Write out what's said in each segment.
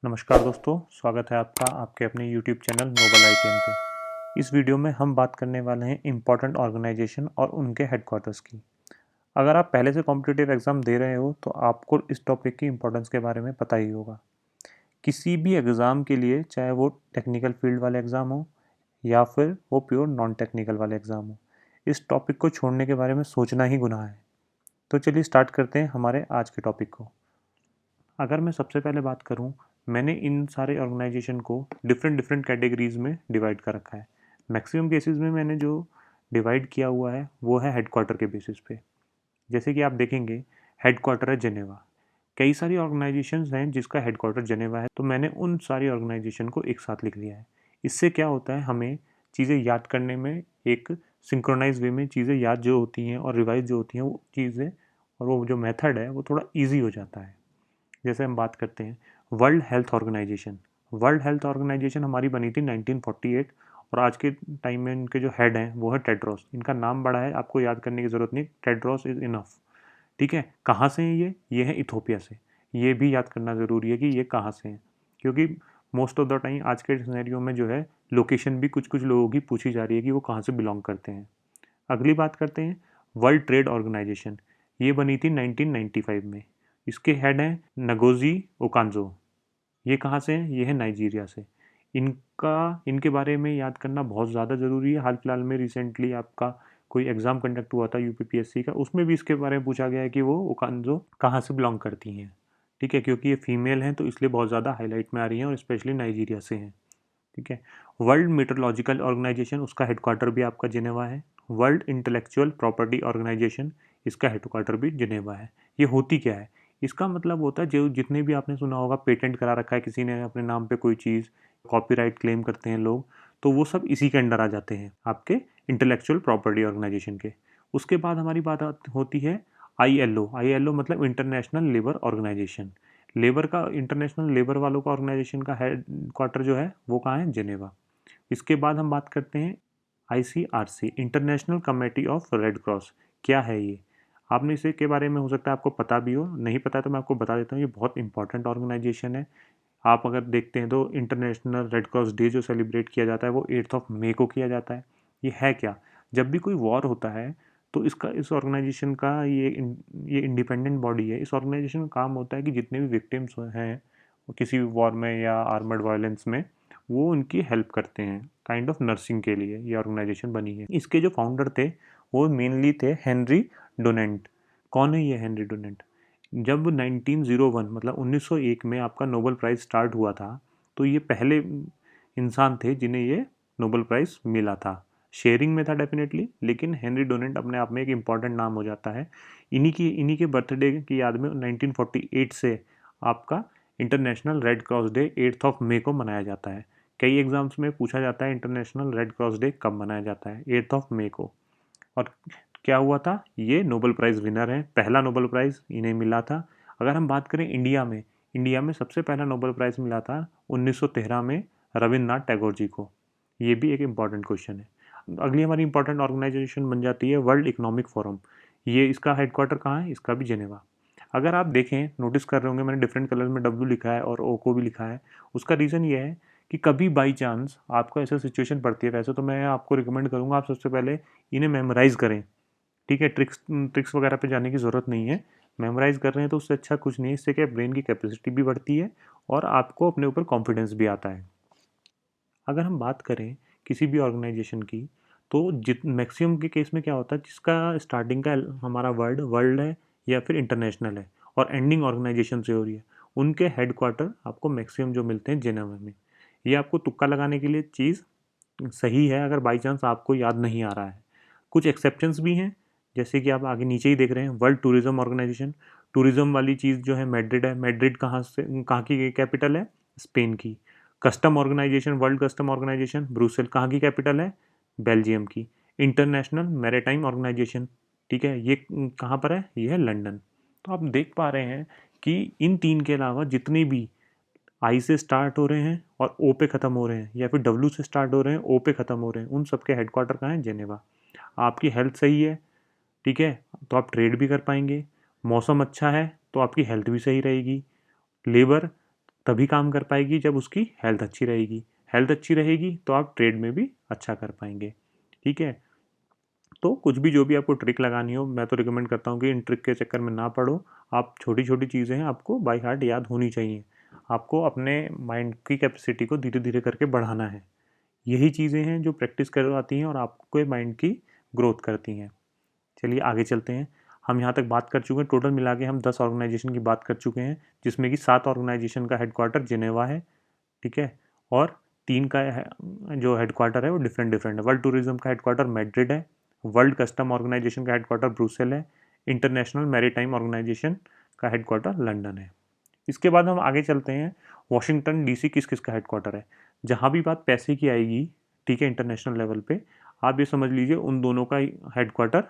नमस्कार दोस्तों, स्वागत है आपका आपके अपने YouTube चैनल नोबल ITN पे। इस वीडियो में हम बात करने वाले हैं इम्पॉर्टेंट ऑर्गेनाइजेशन और उनके हेडक्वार्टर्स की। अगर आप पहले से कॉम्पिटिटिव एग्जाम दे रहे हो तो आपको इस टॉपिक की इम्पोर्टेंस के बारे में पता ही होगा। किसी भी एग्ज़ाम के लिए, चाहे वो टेक्निकल फील्ड वाले एग्ज़ाम हो या फिर वो प्योर नॉन टेक्निकल वाले एग्ज़ाम हो, इस टॉपिक को छोड़ने के बारे में सोचना ही गुनाह है। तो चलिए स्टार्ट करते हैं हमारे आज के टॉपिक को। अगर मैं सबसे पहले बात करूं, मैंने इन सारे ऑर्गेनाइजेशन को डिफरेंट डिफरेंट कैटेगरीज में डिवाइड कर रखा है। मैक्सिमम केसेस में मैंने जो डिवाइड किया हुआ है वो है हेडक्वार्टर के बेसिस पे। जैसे कि आप देखेंगे, हेडक्वार्टर है जेनेवा। कई सारी ऑर्गेनाइजेशंस हैं जिसका हेडक्वार्टर जेनेवा है, तो मैंने उन सारी ऑर्गेनाइजेशन को एक साथ लिख लिया है। इससे क्या होता है, हमें चीज़ें याद करने में एक सिंक्रोनाइज वे में चीज़ें याद जो होती हैं और रिवाइज जो होती हैं वो चीज़ें, और वो जो मेथड है वो थोड़ा ईजी हो जाता है। जैसे हम बात करते हैं world health organization. World health organization हमारी बनी थी 1948, और आज के टाइम में इनके जो हेड हैं वो है टेड्रोस। इनका नाम बड़ा है, आपको याद करने की ज़रूरत नहीं, टेड्रोस इज़ इनफ। ठीक है, कहाँ से हैं ये है इथोपिया से। ये भी याद करना ज़रूरी है कि ये कहाँ से हैं, क्योंकि मोस्ट ऑफ द टाइम आज के सिनेरियो में जो है लोकेशन भी कुछ कुछ लोगों की पूछी जा रही है कि वो कहाँ से बिलोंग करते हैं। अगली बात करते हैं वर्ल्ड ट्रेड ऑर्गेनाइजेशन। ये बनी थी 1995 में। इसके हेड हैं नगोजी ओकांजो। ये कहाँ से हैं? ये है नाइजीरिया से। इनके बारे में याद करना बहुत ज़्यादा ज़रूरी है। हाल फिलहाल में रिसेंटली आपका कोई एग्ज़ाम कंडक्ट हुआ था यूपीपीएससी का, उसमें भी इसके बारे में पूछा गया है कि वो ओकांजो कहाँ से बिलोंग करती हैं। ठीक है, क्योंकि ये फीमेल हैं तो इसलिए बहुत ज़्यादा हाईलाइट में आ रही हैं और स्पेशली नाइजीरिया से हैं। ठीक है। वर्ल्ड मीटरोलॉजिकल ऑर्गेनाइजेशन, उसका हेडक्वार्टर भी आपका जिनेवा है। वर्ल्ड इंटेलेक्चुअल प्रॉपर्टी ऑर्गेनाइजेशन, इसका हेडक्वार्टर भी जिनेवा है। ये होती क्या है? इसका मतलब होता है जो जितने भी आपने सुना होगा पेटेंट करा रखा है किसी ने अपने नाम पे कोई चीज़, कॉपीराइट क्लेम करते हैं लोग, तो वो सब इसी के अंडर आ जाते हैं, आपके इंटेलेक्चुअल प्रॉपर्टी ऑर्गेनाइजेशन के। उसके बाद हमारी बात होती है ILO। ILO मतलब इंटरनेशनल लेबर ऑर्गेनाइजेशन। लेबर का, इंटरनेशनल लेबर वालों का ऑर्गेनाइजेशन का हेड क्वार्टर जो है वो कहाँ है? जेनेवा। इसके बाद हम बात करते हैं ICRC, international committee of red cross. क्या है ये? आपने इसे के बारे में हो सकता है आपको पता भी हो, नहीं पता तो मैं आपको बता देता हूँ। ये बहुत इंपॉर्टेंट ऑर्गेनाइजेशन है। आप अगर देखते हैं तो इंटरनेशनल रेड क्रॉस डे जो सेलिब्रेट किया जाता है वो 8 मई को किया जाता है। ये है क्या? जब भी कोई वॉर होता है तो इसका, इस ऑर्गेनाइजेशन का, ये इंडिपेंडेंट बॉडी है। इस ऑर्गेनाइजेशन का काम होता है कि जितने भी विक्टिम्स हैं किसी भी वॉर में या आर्मर्ड वायलेंस में, वो उनकी हेल्प करते हैं। काइंड ऑफ नर्सिंग के लिए ये ऑर्गेनाइजेशन बनी है। इसके जो फाउंडर थे वो मेनली थे हेनरी डोनेंट। कौन है ये हेनरी डोनेंट? जब 1901 मतलब 1901 में आपका नोबेल प्राइज़ स्टार्ट हुआ था, तो ये पहले इंसान थे जिन्हें ये नोबेल प्राइज़ मिला था। शेयरिंग में था डेफिनेटली, लेकिन हेनरी डोनेंट अपने आप में एक इम्पॉर्टेंट नाम हो जाता है। इन्हीं के बर्थडे की याद में 1948 से आपका इंटरनेशनल रेड क्रॉस डे 8 मई को मनाया जाता है। कई एग्जाम्स में पूछा जाता है इंटरनेशनल रेड क्रॉस डे कब मनाया जाता है? 8 मई को। और क्या हुआ था? ये नोबेल प्राइज़ विनर है, पहला नोबेल प्राइज़ इन्हें मिला था। अगर हम बात करें इंडिया में सबसे पहला नोबेल प्राइज़ मिला था 1913 में रविन्द्रनाथ टैगोर जी को। ये भी एक इम्पॉर्टेंट क्वेश्चन है। अगली हमारी इंपॉर्टेंट ऑर्गेनाइजेशन बन जाती है वर्ल्ड इकोनॉमिक फोरम। ये, इसका हेडक्वार्टर कहाँ है? इसका भी जेनेवा। अगर आप देखें, नोटिस कर रहे होंगे मैंने डिफरेंट कलर में डब्ल्यू लिखा है और ओ को भी लिखा है। उसका रीज़न ये है कि कभी बाई चांस आपको ऐसा सिचुएशन पड़ती है, वैसे तो मैं आपको रिकमेंड करूँगा आप सबसे पहले इन्हें मेमोराइज़ करें। ठीक है, ट्रिक्स ट्रिक्स वगैरह पे जाने की ज़रूरत नहीं है। मेमोराइज़ कर रहे हैं तो उससे अच्छा कुछ नहीं है। इससे क्या, ब्रेन की कैपेसिटी भी बढ़ती है और आपको अपने ऊपर कॉन्फिडेंस भी आता है। अगर हम बात करें किसी भी ऑर्गेनाइजेशन की, तो जित मैक्सिमम के केस में क्या होता है, जिसका स्टार्टिंग का हमारा वर्ड वर्ल्ड है या फिर इंटरनेशनल है और एंडिंग ऑर्गेनाइजेशन से हो रही है, उनके हेडक्वार्टर आपको मैक्सिमम जो मिलते हैं जेनेवा में। ये आपको तुक्का लगाने के लिए चीज़ सही है अगर बाई चांस आपको याद नहीं आ रहा है। कुछ एक्सेप्शंस भी हैं, जैसे कि आप आगे नीचे ही देख रहे हैं वर्ल्ड टूरिज्म ऑर्गेनाइजेशन। टूरिज्म वाली चीज़ जो है मैड्रिड है। मैड्रिड कहाँ की कैपिटल है? स्पेन की। Custom organization, world custom organization Brussels, कहाँ की कैपिटल है? बेल्जियम की। इंटरनेशनल मैरीटाइम ऑर्गेनाइजेशन, ठीक है, ये कहाँ पर है? ये है लंदन। तो आप देख पा रहे हैं कि इन तीन के अलावा जितने भी आई से स्टार्ट हो रहे हैं और ओ पे ख़त्म हो रहे हैं, या फिर डब्ल्यू से स्टार्ट हो रहे हैं ओ पे ख़त्म हो रहे हैं, उन सबके हेडक्वार्टर कहाँ है? जेनेवा। आपकी हेल्थ सही है, ठीक है, तो आप ट्रेड भी कर पाएंगे। मौसम अच्छा है तो आपकी हेल्थ भी सही रहेगी। लेबर तभी काम कर पाएगी जब उसकी हेल्थ अच्छी रहेगी। हेल्थ अच्छी रहेगी तो आप ट्रेड में भी अच्छा कर पाएंगे। ठीक है, तो कुछ भी जो भी आपको ट्रिक लगानी हो, मैं तो रिकमेंड करता हूँ कि इन ट्रिक के चक्कर में ना पड़ो। आप छोटी छोटी चीज़ें हैं आपको बाय हार्ट याद होनी चाहिए। आपको अपने माइंड की कैपेसिटी को धीरे धीरे करके बढ़ाना है। यही चीज़ें हैं जो प्रैक्टिस करवाती हैं और आपके माइंड की ग्रोथ करती हैं। चलिए आगे चलते हैं। हम यहाँ तक बात कर चुके हैं, टोटल मिला के हम 10 ऑर्गेनाइजेशन की बात कर चुके हैं, जिसमें कि 7 ऑर्गेनाइजेशन का हेडक्वार्टर जिनेवा है। ठीक है, और 3 का जो हेडक्वार्टर है वो डिफरेंट डिफरेंट है। वर्ल्ड टूरिज्म का हेडक्वार्टर मैड्रिड है, वर्ल्ड कस्टम ऑर्गेनाइजेशन का हेडक्वार्टर ब्रुसेल है, इंटरनेशनल मैरीटाइम ऑर्गेनाइजेशन का हेडक्वार्टर लंदन है। इसके बाद हम आगे चलते हैं, वॉशिंगटन डीसी किस किस का हेडक्वार्टर है। जहाँ भी बात पैसे की आएगी, ठीक है, इंटरनेशनल लेवल पे आप ये समझ लीजिए उन दोनों का हेडक्वार्टर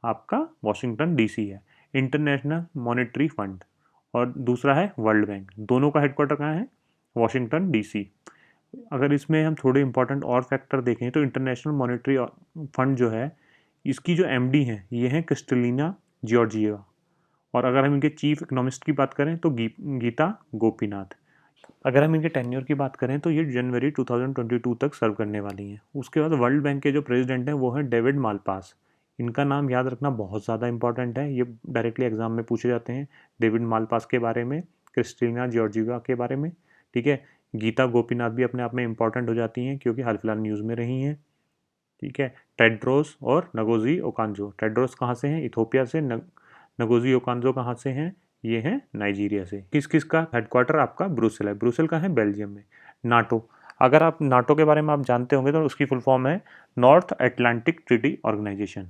आपका वॉशिंगटन डीसी है। इंटरनेशनल मॉनेटरी फंड और दूसरा है वर्ल्ड बैंक, दोनों का हेडक्वार्टर कहाँ है? Washington DC. अगर इसमें हम थोड़े इंपॉर्टेंट और फैक्टर देखें तो इंटरनेशनल मॉनेटरी फंड जो है, इसकी जो एमडी है ये है क्रिस्टलिना जॉर्जिएवा। और अगर हम इनके चीफ इकोनॉमिस्ट की बात करें तो गीता गोपीनाथ। अगर हम इनके टेन्योर की बात करें तो ये जनवरी 2022 तक सर्व करने वाली हैं। उसके बाद वर्ल्ड बैंक के जो प्रेसिडेंट हैं वो हैं डेविड मालपास। इनका नाम याद रखना बहुत ज़्यादा इंपॉर्टेंट है, ये डायरेक्टली एग्जाम में पूछे जाते हैं। डेविड मालपास के बारे में, क्रिस्टीना जॉर्जिवा के बारे में। ठीक है, गीता गोपीनाथ भी अपने आप में इंपॉर्टेंट हो जाती हैं क्योंकि हाल फिलहाल न्यूज़ में रही हैं। ठीक है, टेड्रोस और नगोजी ओकांजो। टेड्रोस कहाँ से हैं? इथोपिया से। नगोजी ओकांजो कहाँ से हैं? ये हैं नाइजीरिया से। किस किस का हेडक्वार्टर आपका ब्रुसेल है? ब्रुसेल का है बेल्जियम में। नाटो, अगर आप नाटो के बारे में आप जानते होंगे तो उसकी फुल फॉर्म है नॉर्थ अटलांटिक ट्रीटी ऑर्गेनाइजेशन।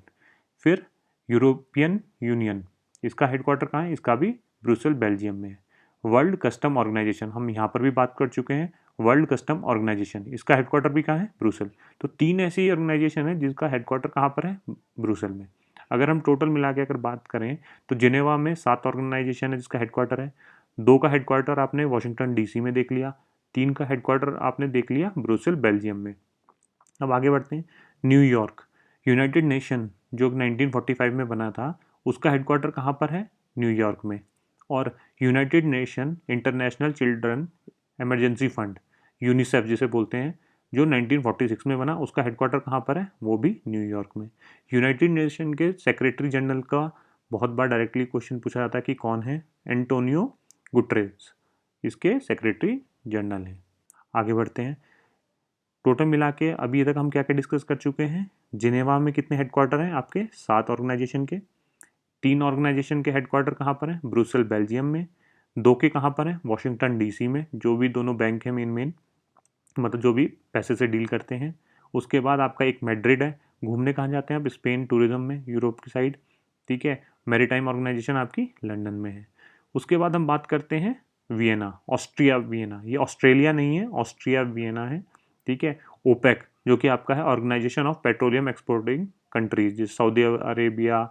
फिर यूरोपियन यूनियन, इसका हेडक्वार्टर कहाँ है? इसका भी ब्रुसेल बेल्जियम में है। वर्ल्ड कस्टम ऑर्गेनाइजेशन, हम यहाँ पर भी बात कर चुके हैं। वर्ल्ड कस्टम ऑर्गेनाइजेशन, इसका हेडक्वार्टर भी कहाँ है? ब्रुसेल। तो 3 ऐसी ऑर्गेनाइजेशन है जिसका हेडक्वार्टर कहाँ पर है? ब्रुसेल में। अगर हम टोटल मिला के अगर बात करें तो जिनेवा में 7 ऑर्गेनाइजेशन है जिसका हेडक्वार्टर है। 2 का हेडक्वार्टर आपने वॉशिंगटन डीसी में देख लिया, 3 का हेडक्वार्टर आपने देख लिया ब्रुसेल बेल्जियम में। अब आगे बढ़ते हैं। न्यूयॉर्क, यूनाइटेड नेशन जो 1945 में बना था, उसका हेडक्वार्टर कहाँ पर है? न्यूयॉर्क में। और United nation international children emergency fund, UNICEF जिसे बोलते हैं, जो 1946 में बना, उसका हेडक्वार्टर कहाँ पर है? वो भी न्यूयॉर्क में। यूनाइटेड नेशन के सेक्रेटरी जनरल का बहुत बार डायरेक्टली क्वेश्चन पूछा जाता है कि कौन है? एंटोनियो गुटरेस इसके सेक्रेटरी जनरल हैं। आगे बढ़ते हैं। टोटल मिला के अभी तक हम क्या क्या डिस्कस कर चुके हैं? जिनेवा में कितने हेडक्वार्टर हैं आपके? 7 ऑर्गेनाइजेशन के। 3 ऑर्गेनाइजेशन के हेडक्वार्टर कहाँ पर है? ब्रुसेल बेल्जियम में। 2 के कहाँ पर है? वॉशिंगटन डीसी में, जो भी दोनों बैंक हैं मेन मेन, मतलब जो भी पैसे से डील करते हैं। उसके बाद आपका एक मैड्रिड है। घूमने कहाँ जाते हैं आप? स्पेन टूरिज्म में, यूरोप की साइड। ठीक है, मैरीटाइम ऑर्गेनाइजेशन आपकी लंदन में है। उसके बाद हम बात करते हैं वियना, ऑस्ट्रिया वियना। ये ऑस्ट्रेलिया नहीं है, ऑस्ट्रिया वियना है। ठीक है, ओपेक जो कि आपका है organization of petroleum exporting countries, जैसे सऊदी अरेबिया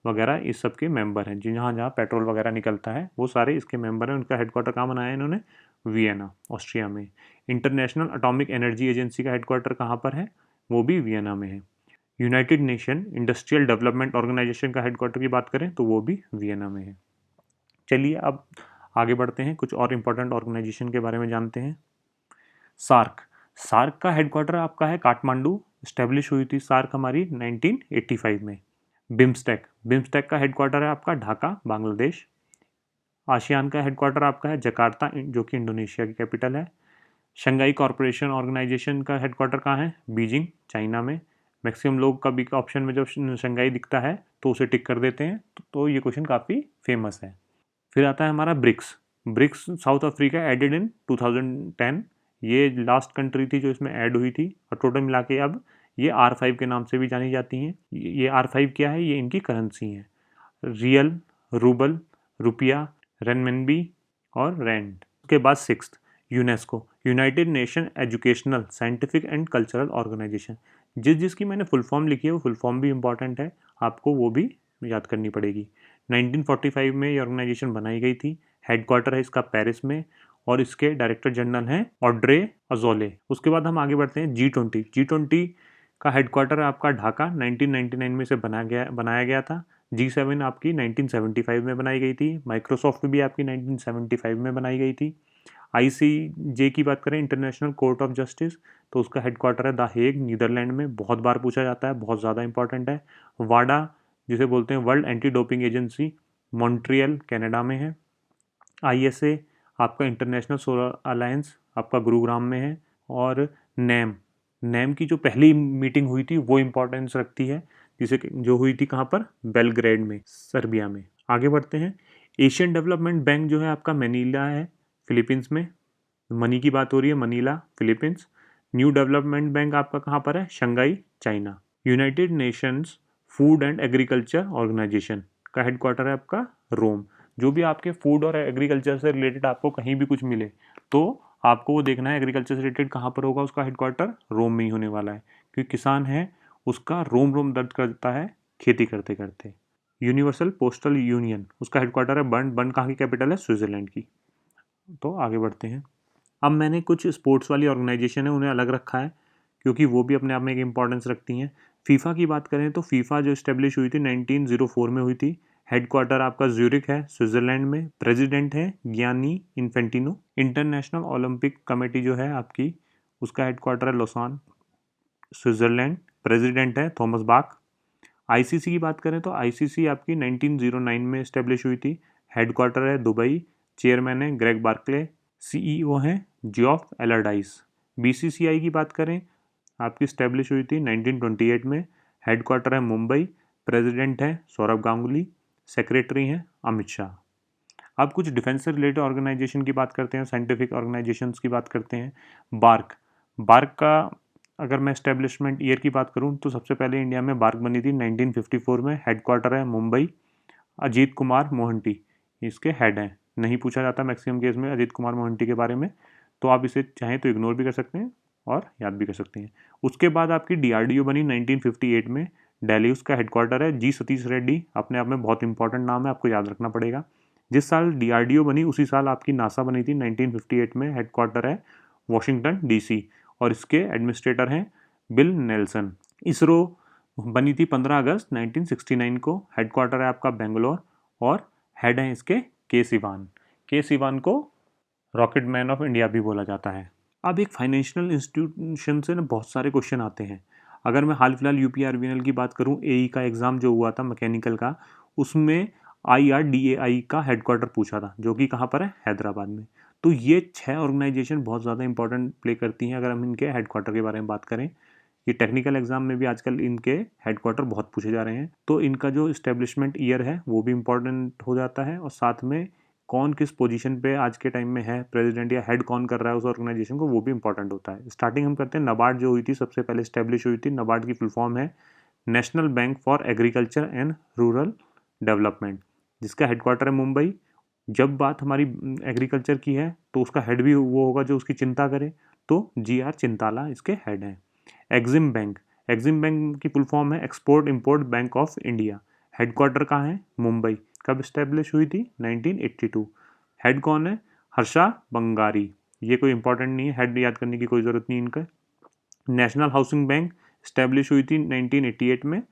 वगैरह, इस सब के मेंबर हैं। जहाँ जहाँ पेट्रोल वगैरह निकलता है वो सारे इसके मेंबर हैं। उनका हेडक्वार्टर कहाँ बनाया है इन्होंने? वियना, ऑस्ट्रिया में। इंटरनेशनल एटॉमिक एनर्जी एजेंसी का हेडक्वार्टर कहाँ पर है? वो भी वियना में है। United Nation industrial development organization का हेडक्वार्टर की बात करें तो वो भी वियना में है। चलिए अब आगे बढ़ते हैं, कुछ और इम्पोर्टेंट ऑर्गेनाइजेशन के बारे में जानते हैं। सार्क, सार्क का हेडक्वार्टर आपका है काठमांडू। स्टैब्लिश हुई थी सार्क हमारी 1985 में। बिम्स्टेक, बिम्स्टेक का हेडक्वार्टर है आपका ढाका, बांग्लादेश। आसियान का हेडक्वार्टर आपका है जकार्ता, जो कि इंडोनेशिया की कैपिटल है। शंघाई कॉरपोरेशन ऑर्गेनाइजेशन का हेडक्वार्टर कहाँ है? बीजिंग, चाइना में। मैक्सिमम लोग का भी ऑप्शन में जब शंघाई दिखता है तो उसे टिक कर देते हैं, तो ये क्वेश्चन काफ़ी फेमस है। फिर आता है हमारा BRICS. BRICS South Africa added in 2010। ये लास्ट कंट्री थी जो इसमें ऐड हुई थी, और टोटल मिला के अब ये R5 के नाम से भी जानी जाती हैं। ये R5 क्या है? ये इनकी करेंसी है। रियल, रूबल, रुपया, रेनमिनबी और रैंड। उसके बाद sixth, UNESCO, United Nation educational scientific and cultural organization. जिसकी मैंने फुल फॉर्म लिखी है वो फुल फॉर्म भी इंपॉर्टेंट है, आपको वो भी याद करनी पड़ेगी। 1945 में ये ऑर्गेनाइजेशन बनाई गई थी। हेडक्वार्टर है इसका पेरिस में, और इसके डायरेक्टर जनरल हैं ऑड्रे अजोले। उसके बाद हम आगे बढ़ते हैं G20। G20 का हेडक्वार्टर है आपका ढाका, 1999 में इसे बनाया गया था। G7 आपकी 1975 में बनाई गई थी। माइक्रोसॉफ्ट भी आपकी 1975 में बनाई गई थी। ICJ की बात करें, इंटरनेशनल कोर्ट ऑफ जस्टिस, तो उसका हेडक्वार्टर है द हेग, नीदरलैंड में। बहुत बार पूछा जाता है, बहुत ज़्यादा इंपॉर्टेंट है। वाडा, जिसे बोलते हैं world anti doping agency, Montreal Canada में है। ISA आपका इंटरनेशनल सोलर अलायंस आपका गुरुग्राम में है। और नैम, नैम की जो पहली मीटिंग हुई थी वो इम्पोर्टेंस रखती है, जिसे जो हुई थी कहाँ पर, बेलग्रेड में, सर्बिया में। आगे बढ़ते हैं। एशियन डेवलपमेंट बैंक जो है आपका मनीला है, फिलीपींस में। मनी की बात हो रही है, Manila Philippines. New development bank आपका कहाँ पर है, Shanghai China. United Nations food and agriculture organization का हेडक्वार्टर है आपका रोम। जो भी आपके फूड और एग्रीकल्चर से रिलेटेड आपको कहीं भी कुछ मिले तो आपको वो देखना है एग्रीकल्चर से रिलेटेड कहाँ पर होगा, उसका हेडक्वार्टर रोम में ही होने वाला है, क्योंकि किसान है उसका रोम रोम दर्द करता है खेती करते करते। यूनिवर्सल पोस्टल यूनियन, उसका हेडक्वार्टर है बर्न। बर्न कहाँ की कैपिटल है, स्विट्जरलैंड की। तो आगे बढ़ते हैं। अब मैंने कुछ स्पोर्ट्स वाली ऑर्गेनाइजेशन है उन्हें अलग रखा है, क्योंकि वो भी अपने आप में एक इंपॉर्टेंस रखती हैं। फीफा की बात करें तो फीफा जो इस्टेब्लिश हुई थी 1904 में हुई थी। हेडक्वार्टर आपका ज्यूरिक है, स्विट्जरलैंड में। प्रेसिडेंट है Gianni Infantino. International Olympic Committee जो है आपकी, उसका हेडक्वार्टर है लोसान, स्विट्जरलैंड। प्रेसिडेंट है थॉमस बाक। ICC की बात करें तो ICC आपकी 1909 में इस्टेब्लिश हुई थी। हेडक्वार्टर है दुबई। चेयरमैन है ग्रेग बार्कले। CEO हैं जियोफ एलरडाइस। BCCI की बात करें, आपकी इस्टेब्लिश हुई थी 1928 में। हेडक्वार्टर है मुंबई। प्रेसिडेंट है सौरभ गांगुली। सेक्रेटरी हैं अमित शाह। अब कुछ डिफेंस से रिलेटेड ऑर्गेनाइजेशन की बात करते हैं, साइंटिफिक ऑर्गेनाइजेशंस की बात करते हैं। बार्क, बार्क का अगर मैं इस्टेब्लिशमेंट ईयर की बात करूं तो सबसे पहले इंडिया में बार्क बनी थी 1954 में। हेडक्वार्टर है मुंबई। अजीत कुमार मोहंती इसके हेड हैं। नहीं पूछा जाता मैक्सिमम केस में अजीत कुमार मोहंती के बारे में, तो आप इसे चाहें तो इग्नोर भी कर सकते हैं और याद भी कर सकते हैं। उसके बाद आपकी DRDO बनी 1958 में। दिल्ली उसका हेडक्वार्टर है। जी सतीश रेड्डी अपने आप में बहुत इंपॉर्टेंट नाम है, आपको याद रखना पड़ेगा। जिस साल DRDO बनी उसी साल आपकी नासा बनी थी 1958 में। हेडक्वार्टर है वॉशिंगटन DC और इसके एडमिनिस्ट्रेटर हैं बिल नेल्सन। इसरो बनी थी 15 अगस्त 1969 को। हेडक्वार्टर है आपका बेंगलोर और हेड हैं इसके K. सिवान। K. सिवान को रॉकेट मैन ऑफ इंडिया भी बोला जाता है। अब एक फाइनेंशियल इंस्टीट्यूशन से ना बहुत सारे क्वेश्चन आते हैं। अगर मैं हाल फिलहाल UPRVNL की बात करूं, AE का एग्ज़ाम जो हुआ था मैकेनिकल का, उसमें IRDAI का हेडक्वार्टर पूछा था, जो कि कहाँ पर है, हैदराबाद में। तो ये 6 ऑर्गेनाइजेशन बहुत ज़्यादा इंपॉर्टेंट प्ले करती हैं अगर हम इनके हेडक्वार्टर के बारे में बात करें। ये टेक्निकल एग्जाम में भी आजकल इनके हेडक्वार्टर बहुत पूछे जा रहे हैं। तो इनका जो इस्टेब्लिशमेंट ईयर है वो भी इम्पोर्टेंट हो जाता है, और साथ में कौन किस पोजीशन पे आज के टाइम में है, प्रेसिडेंट या हेड कौन कर रहा है उस ऑर्गेनाइजेशन को, वो भी इंपॉर्टेंट होता है। स्टार्टिंग हम करते हैं, नबार्ड जो हुई थी सबसे पहले इस्टेब्लिश हुई थी। नबार्ड की फुल फॉर्म है national bank for agriculture and rural development, जिसका हेडक्वार्टर है मुंबई। जब बात हमारी एग्रीकल्चर की है तो उसका हेड भी वो होगा जो उसकी चिंता करे, तो GR चिंताला इसके हेड हैं। एग्जिम बैंक, एग्जिम बैंक की फुल फॉर्म है export import bank of India. Headquarter कहाँ है, मुंबई। कब इस्टेब्लिश हुई थी, 1982। हेड कौन है, हर्षा बंगारी। ये कोई इंपॉर्टेंट नहीं है, हेड याद करने की कोई ज़रूरत नहीं इनका। नेशनल हाउसिंग बैंक इस्टेब्लिश हुई थी 1988 में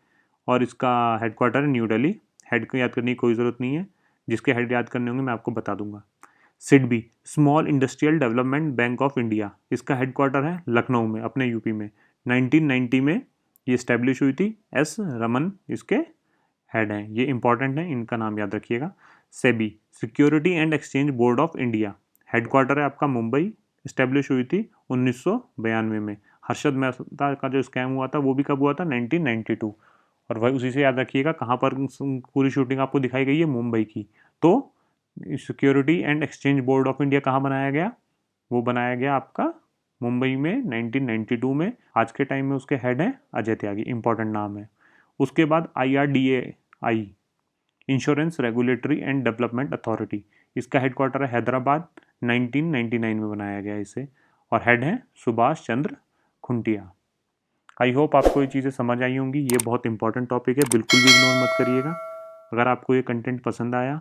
और इसका हेडक्वार्टर है न्यू दिल्ली। हेड को याद करने की कोई ज़रूरत नहीं है, जिसके हेड याद करने होंगे मैं आपको बता दूंगा। SIDBI, small industrial development bank of India, इसका हेडक्वार्टर है लखनऊ में, अपने यूपी में। 1990 में ये इस्टेब्लिश हुई थी। S. रमन इसके हेड हैं। ये इंपॉर्टेंट है, इनका नाम याद रखिएगा। SEBI, security and exchange board of India, headquarter है आपका मुंबई। इस्टेब्लिश हुई थी 1992 में। हर्षद मेहता का जो स्कैम हुआ था वो भी कब हुआ था, 1992। और वही उसी से याद रखिएगा कहाँ पर पूरी शूटिंग आपको दिखाई गई है, मुंबई की। तो security and exchange board of India कहाँ बनाया गया, वो बनाया गया आपका मुंबई में 1992 में। आज के टाइम में उसके हेड हैं अजय त्यागी, इंपॉर्टेंट नाम है। उसके बाद IRDAI, insurance regulatory and development authority, इसका हेडक्वार्टर है हैदराबाद। 1999 में बनाया गया इसे, और हेड हैं सुभाष चंद्र खुंटिया। आई होप आपको ये चीज़ें समझ आई होंगी। ये बहुत इंपॉर्टेंट टॉपिक है, बिल्कुल भी इग्नोर मत करिएगा। अगर आपको ये कंटेंट पसंद आया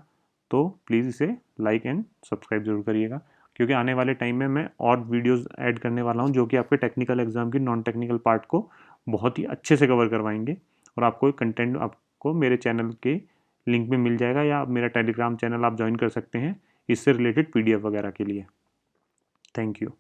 तो प्लीज़ इसे लाइक एंड सब्सक्राइब जरूर करिएगा, क्योंकि आने वाले टाइम में मैं और वीडियोस ऐड करने वाला हूं जो कि आपके टेक्निकल एग्जाम की नॉन टेक्निकल पार्ट को बहुत ही अच्छे से कवर करवाएंगे। और आपको कंटेंट आपको मेरे चैनल के लिंक में मिल जाएगा, या मेरा टेलीग्राम चैनल आप ज्वाइन कर सकते हैं इससे रिलेटेड PDF वगैरह के लिए। Thank you.